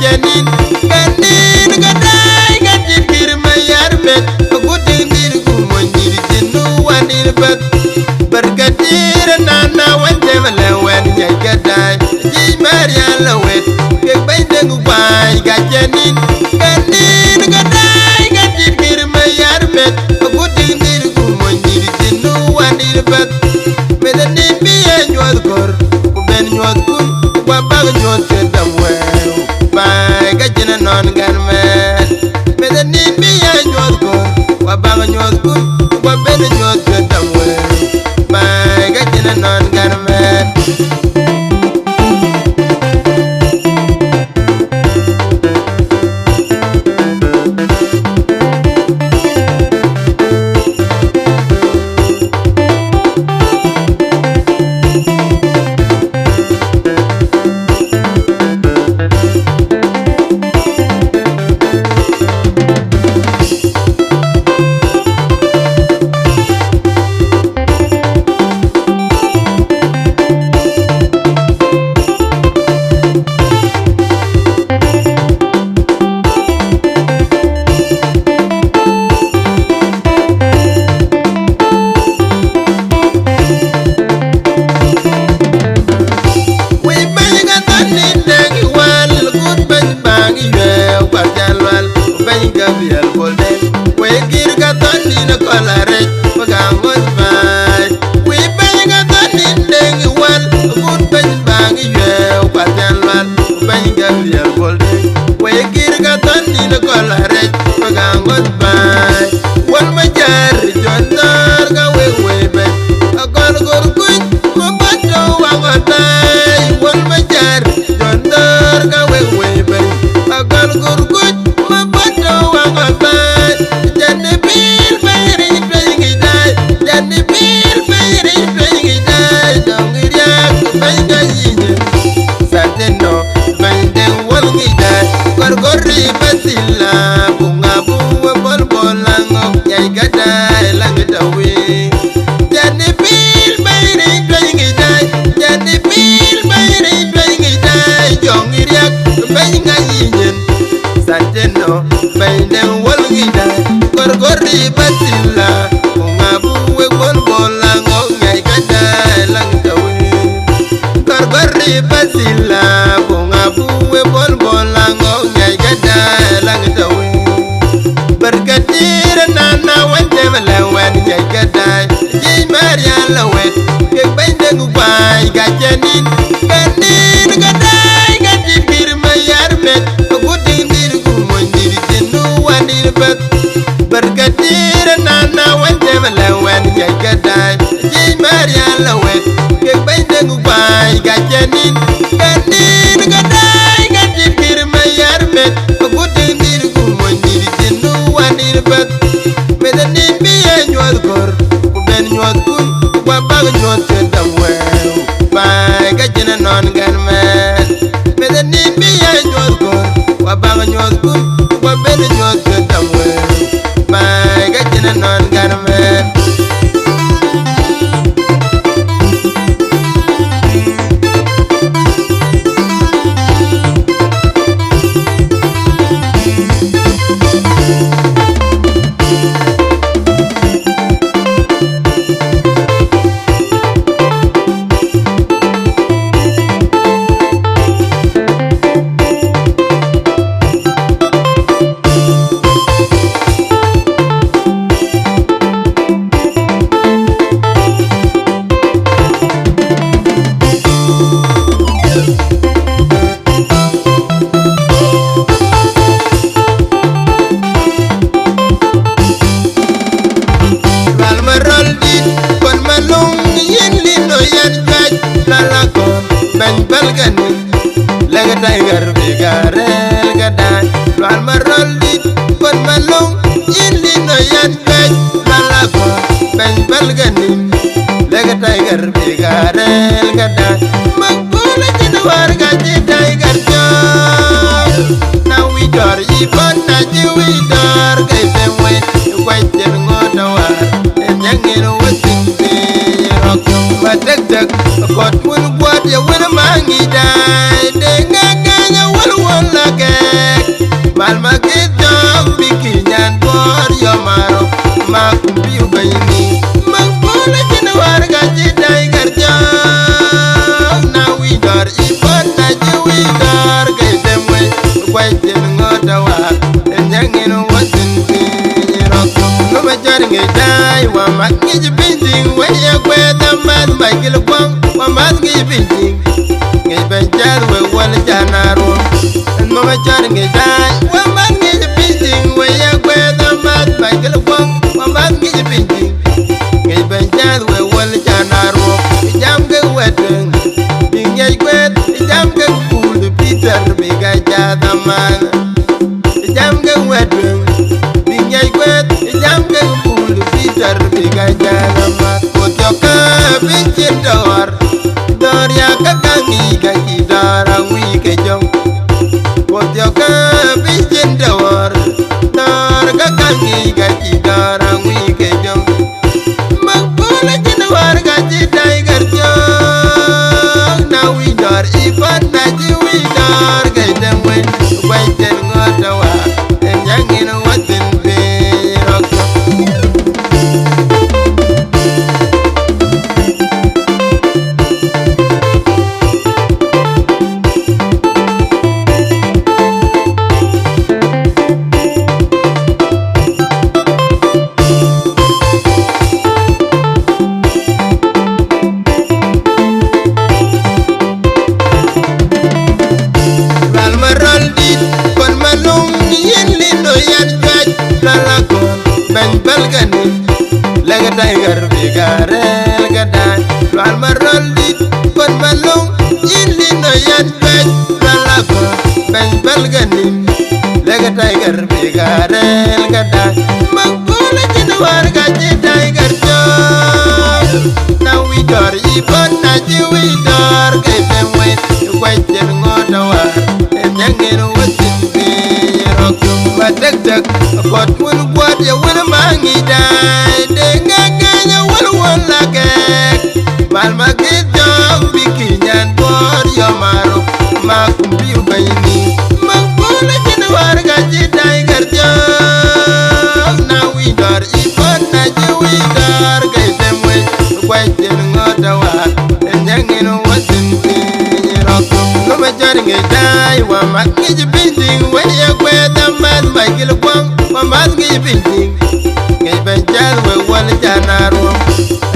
janin ganin gadai gadin girma yarbet gudin dir kumon dir jinu wanir bat bergadir nana wande melawan ya gadai ji maria lawet ke baiden gubai gajanin ganin gadai gadin girma yarbet gudin dir kumon dir jinu wanir bat medanin biya nyuad kor kuben nyuad kun kwa bag nyuad sedam wew bai gajina non garmet medanin biya nyuad kor kwa bag nyuad kun kwa ben nyuad sedam wew bai gajina non garmet Gabriel Golden, we gir gatani na kolare, magangos bay. We bang gatani deng wal, good bang bang ye, upatan wal. Bang Gabriel Golden, we gir gatani na kolare, magangos bay. Wal majar jondar ga we bay, agol gor kuj, mabato wangatay. Wal majar jondar ga we bay, agol gor kuj. Gorgori basila bunga bunga bol bolango nyai gadai langita we jani pil bayri dwayingi dai jani pil bayri dwayingi dai jongi riak bayinga yinyen sateno bayne wolgi dai gorgori basila bunga bunga bol bolango nyai gadai langita we gorgori basila bunga bunga bol bolango berkatir nana wande melawan ya gadai ji maria lawet ke bainde gubai gajanin ganin gadai gadin birma yarbet gudin dir kumon dir jinu wanir bat berkatir nana wande melawan ya gadai ji maria lawet ke bainde gubai gajanin ganin gadai gadin birma yarbet gudin dir kumon dir jinu bat medanin biya nyuad kor kuben nyuad kun kwa bag nyuad sedam wew bai gajina non garmet medanin biya nyuad kor kwa bag nyuad kun kwa ben nyuad sedam wew bai gajina non garmet tiger bigarel gadai luar maroldi kon malung indi no yan gaj malago ben balganin lega tiger bigarel gadai magbula jinwar gaji tiger jom na we dor ibon na ji we dor gai benwe kwajen ngoda war nyangin wasin bi rock matek tek got mun gwad ya wena mangi dai de nga wal wal again. mas mai kil kwang wa mas ngi binting ngi ben jar we wal janaro no ma jar ngi dai wa mas ngi binting we ya kwe da mas mai kil kwang wa mas ngi binting ngi ben jar we wal janaro jam ge wedeng ding ngi kwe jam ge pul Peter bi ga ja da man jam ge wedeng ding ngi kwe jam ge pul Peter bi ga ja da man ka bincin dor ya kakangi kaki dara wi ke jom potyo ka bincin dor kakangi kaki dara wi ke jom magbola jin war ga ji tiger jo na wi dor ifan na ji wi dor ga dem wen bai ten ngota wa en yangin watin be rok tiger bigarel gadan lal marol dit kon malung ili no yan pej lalago ben balganin lega tiger bigarel gadan magbola jin war ga ji tiger jo na wi dor ibon na ji wi dor ke ben we kwajen ngoda war en yangin watin bi rok badak dak kot mun kwat ya wala mangi dai Malma kijong bikinyan por yo maro makumbiu bayini magbola jinwar gaji tiger jong na widor ipon na ji widor kay demwe kway jen ngodawa enyangin watin rok no ma jari ngi dai wa makki ji binding we ya kwe damas bay kil kwang wa mas ngi binding ngi ben jar we wal janaro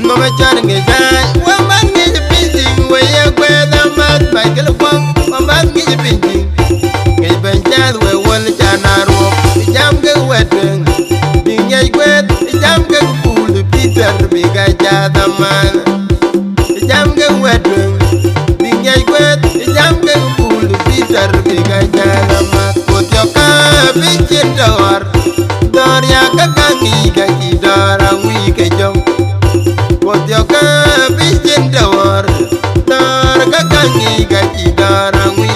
no ma jari ngi dai Michael Kwang, Mambas Gigi Pinti, Gay Benchad, where one Janaro, Jam Gay Wedding, Bing Yay Wet, Jam Gay Pool, Peter, Big Ajada Man, Jam Gay Wedding, Bing Yay Wet, Jam Gay Pool, Peter, Big Ajada Man, put your car, Big Door, Doria Kakangi, Gaki Dora, week a jump, put your car, Big Door. Kakangi gaji darang wi